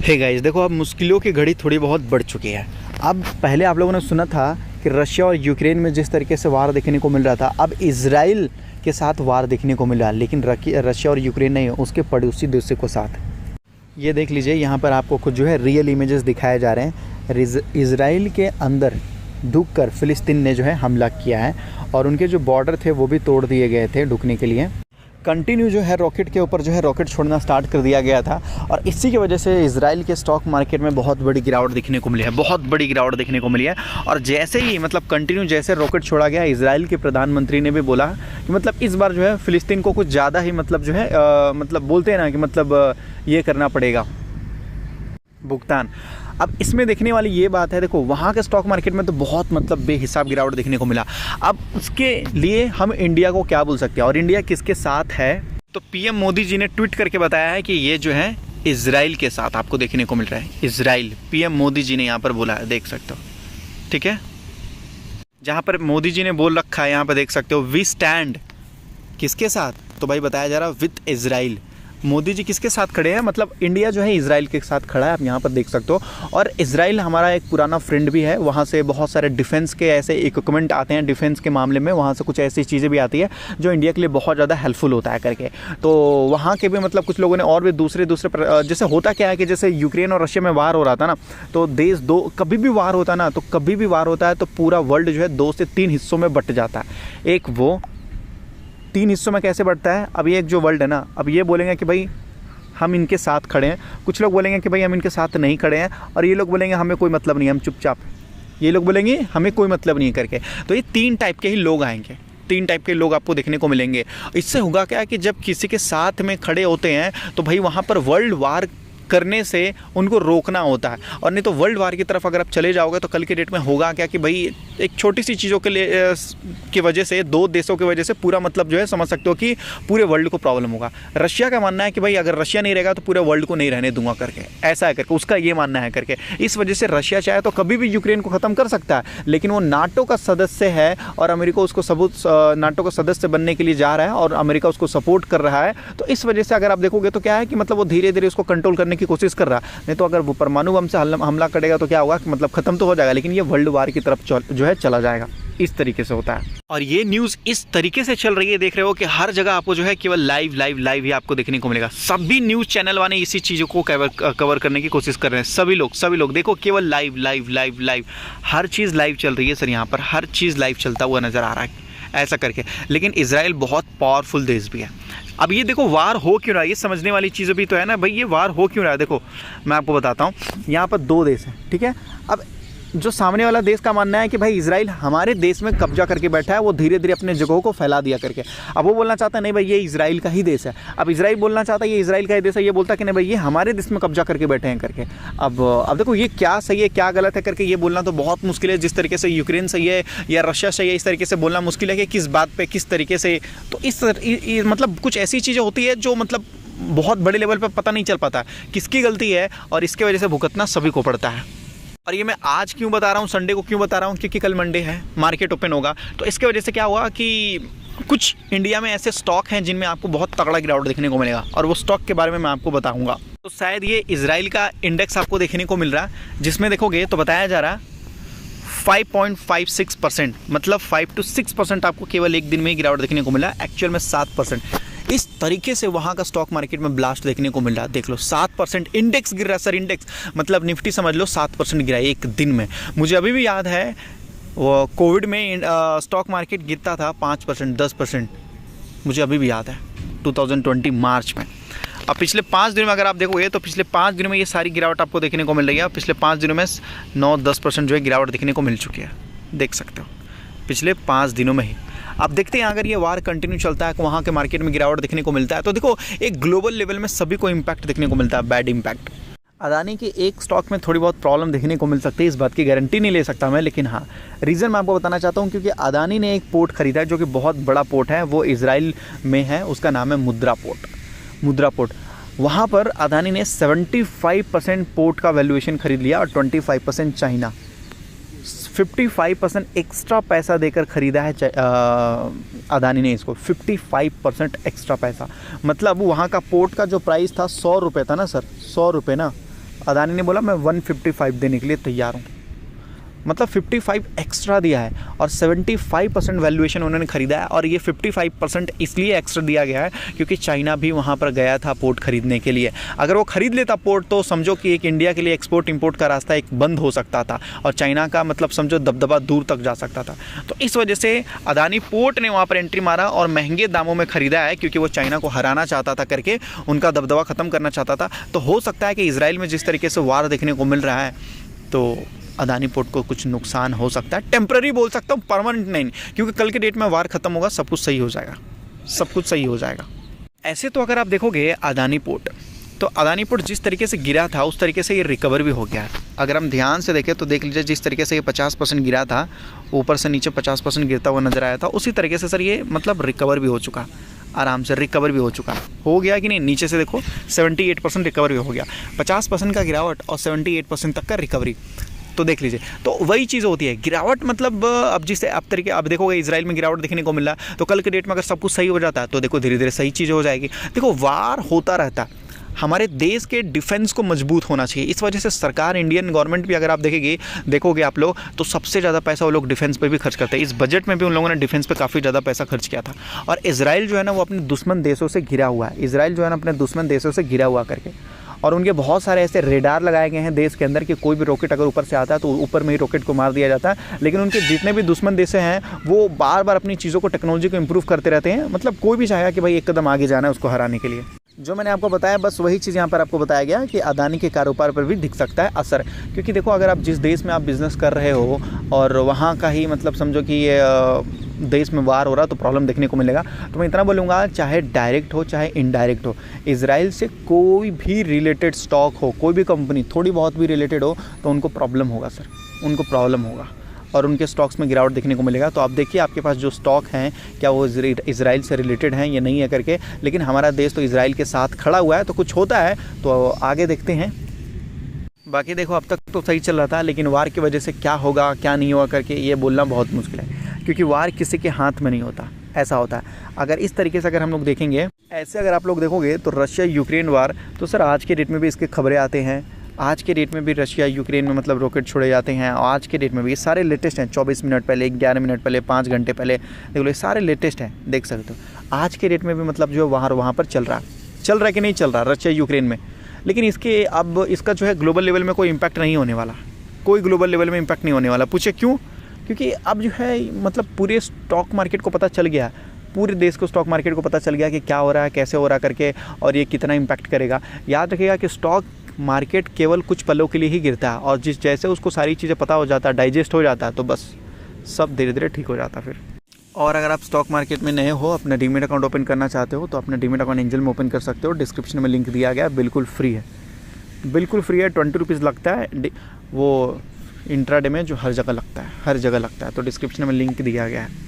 Hey guys, देखो अब मुश्किलों की घड़ी थोड़ी बहुत बढ़ चुकी है। अब पहले आप लोगों ने सुना था कि रशिया और यूक्रेन में जिस तरीके से वार देखने को मिल रहा था, अब इजराइल के साथ वार देखने को मिल रहा है, लेकिन रशिया और यूक्रेन नहीं, उसके पड़ोसी देशों के साथ। ये देख लीजिए, यहाँ पर आपको कुछ जो है रियल इमेजेस दिखाए जा रहे हैं। इजराइल के अंदर ढुककर फिलिस्तीन ने जो है हमला किया है और उनके जो बॉर्डर थे वो भी तोड़ दिए गए थे ढुकने के लिए। कंटिन्यू जो है रॉकेट के ऊपर जो है रॉकेट छोड़ना स्टार्ट कर दिया गया था और इसी की वजह से इजराइल के स्टॉक मार्केट में बहुत बड़ी गिरावट देखने को मिली है, बहुत बड़ी गिरावट देखने को मिली है। और जैसे ही मतलब कंटिन्यू जैसे रॉकेट छोड़ा गया, इजराइल के प्रधानमंत्री ने भी बोला कि मतलब इस बार जो है फिलिस्तीन को कुछ ज़्यादा ही मतलब जो है मतलब बोलते हैं ना कि मतलब ये करना पड़ेगा भुगतान। अब इसमें देखने वाली ये बात है, देखो वहाँ के स्टॉक मार्केट में तो बहुत मतलब बेहिसाब गिरावट देखने को मिला। अब उसके लिए हम इंडिया को क्या बोल सकते हैं और इंडिया किसके साथ है? तो पीएम मोदी जी ने ट्वीट करके बताया है कि ये जो है इजराइल के साथ आपको देखने को मिल रहा है। इजराइल, पीएम मोदी जी ने यहाँ पर बोला है, देख सकते हो, ठीक है। जहाँ पर मोदी जी ने बोल रखा है यहाँ पर देख सकते हो, वी स्टैंड किसके साथ? तो भाई बताया जा रहा है विथ इजराइल। मोदी जी किसके साथ खड़े हैं? मतलब इंडिया जो है इजराइल के साथ खड़ा है, आप यहाँ पर देख सकते हो। और इजराइल हमारा एक पुराना फ्रेंड भी है, वहाँ से बहुत सारे डिफेंस के ऐसे इक्विपमेंट आते हैं डिफेंस के मामले में, वहाँ से कुछ ऐसी चीज़ें भी आती है जो इंडिया के लिए बहुत ज़्यादा हेल्पफुल होता है करके। तो वहाँ के भी मतलब कुछ लोगों ने और भी दूसरे जैसे होता क्या है कि जैसे यूक्रेन और रशिया में वार हो रहा था ना, तो देश दो कभी भी वार होता ना, तो कभी भी वार होता है तो पूरा वर्ल्ड जो है 2 से 3 हिस्सों में बट जाता है। एक वो 3 हिस्सों में कैसे बढ़ता है? अब ये एक जो वर्ल्ड है ना, अब ये बोलेंगे कि भाई हम इनके साथ खड़े हैं, कुछ लोग बोलेंगे कि भाई हम इनके साथ नहीं खड़े हैं, और ये लोग बोलेंगे हमें कोई मतलब नहीं, हम चुपचाप, ये लोग बोलेंगे हमें कोई मतलब नहीं करके। तो ये 3 टाइप के ही लोग आएंगे, 3 टाइप के लोग आपको देखने को मिलेंगे। इससे होगा क्या कि जब किसी के साथ में खड़े होते हैं तो भाई वहाँ पर वर्ल्ड वार करने से उनको रोकना होता है, और नहीं तो वर्ल्ड वार की तरफ अगर आप चले जाओगे तो कल के डेट में होगा क्या कि भाई एक छोटी सी चीज़ों के लिए की वजह से, 2 देशों की वजह से पूरा मतलब जो है समझ सकते हो कि पूरे वर्ल्ड को प्रॉब्लम होगा। रशिया का मानना है कि भाई अगर रशिया नहीं रहेगा तो पूरे वर्ल्ड को नहीं रहने दूंगा करके, ऐसा है करके उसका ये मानना है करके। इस वजह से रशिया चाहे तो कभी भी यूक्रेन को ख़त्म कर सकता है, लेकिन वो नाटो का सदस्य है और अमेरिका उसको नाटो का सदस्य बनने के लिए जा रहा है और अमेरिका उसको सपोर्ट कर रहा है। तो इस वजह से अगर आप देखोगे तो क्या है कि मतलब वो धीरे धीरे उसको कंट्रोल करने की कोशिश कर रहा है। नहीं तो अगर वो परमाणु बम से हमला करेगा तो क्या होगा कि मतलब खत्म तो हो जाएगा, लेकिन ये वर्ल्ड वार की तरफ जो है चला जाएगा। इस तरीके से होता है और ये न्यूज़ इस तरीके से चल रही है, देख रहे हो कि हर जगह आपको जो है केवल लाइव ही आपको देखने को मिलेगा। सभी न्यूज़ चैनल वाले इसी चीज़ों को कवर करने की कोशिश कर रहे हैं। सभी लोग देखो केवल लाइव हर चीज़ लाइव चल रही है सर, यहाँ पर हर चीज़ लाइव चलता हुआ नज़र आ रहा है ऐसा करके। लेकिन इजराइल बहुत पावरफुल देश भी है। अब ये देखो वार हो क्यों रहा है, ये समझने वाली चीज़ें भी तो है ना भाई, ये वार हो क्यों रहा है? देखो मैं आपको बताता हूँ, यहाँ पर 2 देश हैं, ठीक है। अब जो सामने वाला देश का मानना है कि भाई इजराइल हमारे देश में कब्जा करके बैठा है, वो धीरे धीरे अपने जगहों को फैला दिया करके। अब वो बोलना चाहता है नहीं भाई ये इजराइल का ही देश है। अब इजराइल बोलना चाहता है ये इजराइल का ही देश है, ये बोलता है कि नहीं भाई ये हमारे देश में कब्जा करके बैठे हैं करके। अब देखो ये क्या सही है क्या गलत है करके ये बोलना तो बहुत मुश्किल है। जिस तरीके से यूक्रेन सही है या रशिया सही है, इस तरीके से बोलना मुश्किल है कि किस बात पर किस तरीके से। तो इस मतलब कुछ ऐसी चीज़ें होती है जो मतलब बहुत बड़े लेवल पर पता नहीं चल पाता किसकी गलती है, और इसके वजह से भुगतना सभी को पड़ता है। और ये मैं आज क्यों बता रहा हूँ, संडे को क्यों बता रहा हूँ, क्योंकि कल मंडे है, मार्केट ओपन होगा। तो इसके वजह से क्या हुआ कि कुछ इंडिया में ऐसे स्टॉक हैं जिनमें आपको बहुत तगड़ा गिरावट देखने को मिलेगा, और वो स्टॉक के बारे में मैं आपको बताऊंगा। तो शायद ये इजराइल का इंडेक्स आपको देखने को मिल रहा है, जिसमें देखोगे तो बताया जा रहा है 5.56%, मतलब 5 to 6% आपको केवल एक दिन में ही गिरावट देखने को मिला, एक्चुअल में 7%। इस तरीके से वहाँ का स्टॉक मार्केट में ब्लास्ट देखने को मिल रहा है। देख लो 7% इंडेक्स गिर रहा है सर, इंडेक्स मतलब निफ्टी समझ लो 7% गिरा है एक दिन में। मुझे अभी भी याद है वो कोविड में स्टॉक मार्केट गिरता था 5%, 10%, मुझे अभी भी याद है 2020 मार्च में। अब पिछले 5 दिनों में अगर आप देखोगे तो पिछले 5 दिनों में ये सारी गिरावट आपको देखने को मिल रही है। पिछले 5 दिनों में 9-10% जो है गिरावट देखने को मिल चुकी है, देख सकते हो पिछले 5 दिनों में ही। अब देखते हैं अगर ये वार कंटिन्यू चलता है तो वहाँ के मार्केट में गिरावट देखने को मिलता है तो देखो एक ग्लोबल लेवल में सभी को इम्पैक्ट देखने को मिलता है, बैड इम्पैक्ट। अदानी के एक स्टॉक में थोड़ी बहुत प्रॉब्लम देखने को मिल सकती है, इस बात की गारंटी नहीं ले सकता मैं, लेकिन हाँ रीज़न मैं आपको बताना चाहता हूँ। क्योंकि अदानी ने एक पोर्ट खरीदा है जो कि बहुत बड़ा पोर्ट है, वो इजराइल में है, उसका नाम है मुद्रा पोर्ट। वहाँ पर अदानी ने 75% पोर्ट का वैल्यूएशन खरीद लिया और 25% चाइना, 55% एक्स्ट्रा पैसा देकर ख़रीदा है अदानी ने इसको, 55% एक्स्ट्रा पैसा। मतलब वहाँ का पोर्ट का जो प्राइस था 100 रुपये था ना सर, 100 रुपये ना, अदानी ने बोला मैं 155 देने के लिए तैयार हूँ, मतलब 55 एक्स्ट्रा दिया है और 75% वैल्यूएशन उन्होंने खरीदा है। और ये 55% इसलिए एक्स्ट्रा दिया गया है क्योंकि चाइना भी वहाँ पर गया था पोर्ट खरीदने के लिए। अगर वो खरीद लेता पोर्ट तो समझो कि एक इंडिया के लिए एक्सपोर्ट इंपोर्ट का रास्ता एक बंद हो सकता था और चाइना का मतलब समझो दबदबा दूर तक जा सकता था। तो इस वजह से अदानी पोर्ट ने वहाँ पर एंट्री मारा और महंगे दामों में ख़रीदा है क्योंकि वो चाइना को हराना चाहता था करके, उनका दबदबा ख़त्म करना चाहता था। तो हो सकता है कि इजराइल में जिस तरीके से वार देखने को मिल रहा है तो अदानी पोर्ट को कुछ नुकसान हो सकता है, टेम्पररी बोल सकता हूँ, परमानेंट नहीं, क्योंकि कल के डेट में वार खत्म होगा, सब कुछ सही हो जाएगा, सब कुछ सही हो जाएगा। ऐसे तो अगर आप देखोगे अदानी पोर्ट, तो अदानी पोर्ट जिस तरीके से गिरा था उस तरीके से ये रिकवर भी हो गया है। अगर हम ध्यान से देखें तो देख लीजिए जिस तरीके से ये 50% गिरा था, ऊपर से नीचे 50% गिरता हुआ नजर आया था, उसी तरीके से सर ये मतलब रिकवर भी हो चुका, आराम से रिकवर भी हो चुका हो गया कि नहीं। नीचे से देखो 78% रिकवर भी हो गया, 50% का गिरावट और 78% तक का रिकवरी, तो देख लीजिए। तो वही चीज़ होती है गिरावट, मतलब अब जिससे अब तरीके अब देखोगे इजराइल में गिरावट देखने को मिला, तो कल के डेट में अगर सब कुछ सही हो जाता है तो देखो धीरे धीरे सही चीज़ हो जाएगी। देखो वार होता रहता है, हमारे देश के डिफेंस को मजबूत होना चाहिए। इस वजह से सरकार, इंडियन गवर्नमेंट भी अगर आप देखोगे आप लोग तो सबसे ज़्यादा पैसा वो लोग डिफेंस पे भी खर्च करते हैं। इस बजट में भी उन लोगों ने डिफेंस पे काफ़ी ज़्यादा पैसा खर्च किया था। और इजराइल जो है ना वो अपने दुश्मन देशों से घिरा हुआ है, इजराइल जो है ना अपने दुश्मन देशों से घिरा हुआ करके, और उनके बहुत सारे ऐसे रेडार लगाए गए हैं देश के अंदर कि कोई भी रॉकेट अगर ऊपर से आता है तो ऊपर में ही रॉकेट को मार दिया जाता है। लेकिन उनके जितने भी दुश्मन देश हैं वो बार बार अपनी चीज़ों को, टेक्नोलॉजी को इंप्रूव करते रहते हैं। मतलब कोई भी चाहेगा कि भाई एक कदम आगे जाना है उसको हराने के लिए। जो मैंने आपको बताया बस वही चीज़ यहाँ पर आपको बताया गया कि अदानी के कारोबार पर भी दिख सकता है असर। क्योंकि देखो अगर आप जिस देश में आप बिज़नेस कर रहे हो और वहाँ का ही मतलब समझो कि ये देश में वार हो रहा तो प्रॉब्लम देखने को मिलेगा। तो मैं इतना बोलूँगा, चाहे डायरेक्ट हो चाहे इनडायरेक्ट हो, इजराइल से कोई भी रिलेटेड स्टॉक हो, कोई भी कंपनी थोड़ी बहुत भी रिलेटेड हो तो उनको प्रॉब्लम होगा सर, उनको प्रॉब्लम होगा और उनके स्टॉक्स में गिरावट देखने को मिलेगा। तो आप देखिए आपके पास जो स्टॉक हैं क्या वो इजराइल से रिलेटेड हैं या नहीं है करके। लेकिन हमारा देश तो इजराइल के साथ खड़ा हुआ है, तो कुछ होता है तो आगे देखते हैं। बाकी देखो अब तक तो सही चल रहा था, लेकिन वार की वजह से क्या होगा क्या नहीं होगा करके ये बोलना बहुत मुश्किल है, क्योंकि वार किसी के हाथ में नहीं होता, ऐसा होता है। अगर इस तरीके से अगर हम लोग देखेंगे, ऐसे अगर आप लोग देखोगे तो रशिया यूक्रेन वार, तो सर आज के डेट में भी इसके खबरें आते हैं, आज के डेट में भी रशिया यूक्रेन में मतलब रॉकेट छोड़े जाते हैं। और आज के डेट में भी ये सारे लेटेस्ट हैं, 24 मिनट पहले, 11 मिनट पहले, 5 घंटे पहले, देख लो ये सारे लेटेस्ट हैं, देख सकते हो। आज के डेट में भी मतलब जो वहाँ पर चल रहा है कि नहीं चल रहा रशिया यूक्रेन में। लेकिन इसके अब इसका जो है ग्लोबल लेवल में कोई इम्पैक्ट नहीं होने वाला, कोई ग्लोबल लेवल में इम्पैक्ट नहीं होने वाला। पूछे क्यों? क्योंकि अब जो है मतलब पूरे स्टॉक मार्केट को पता चल गया, पूरे देश को स्टॉक मार्केट को पता चल गया कि क्या हो रहा है, कैसे हो रहा करके, और ये कितना इम्पैक्ट करेगा। याद रखिएगा कि स्टॉक मार्केट केवल कुछ पलों के लिए ही गिरता है, और जैसे उसको सारी चीज़ें पता हो जाता है, डाइजेस्ट हो जाता है, तो बस सब धीरे धीरे ठीक हो जाता है फिर। और अगर आप स्टॉक मार्केट में नए हो, अपना डीमेट अकाउंट ओपन करना चाहते हो तो अपना डीमेट अकाउंट एंजल में ओपन कर सकते हो। डिस्क्रिप्शन में लिंक दिया गया है, बिल्कुल फ्री है, बिल्कुल फ्री है। 20 रुपीज़ लगता है वो इंट्राडे में, जो हर जगह लगता है, हर जगह लगता है। तो डिस्क्रिप्शन में लिंक दिया गया है।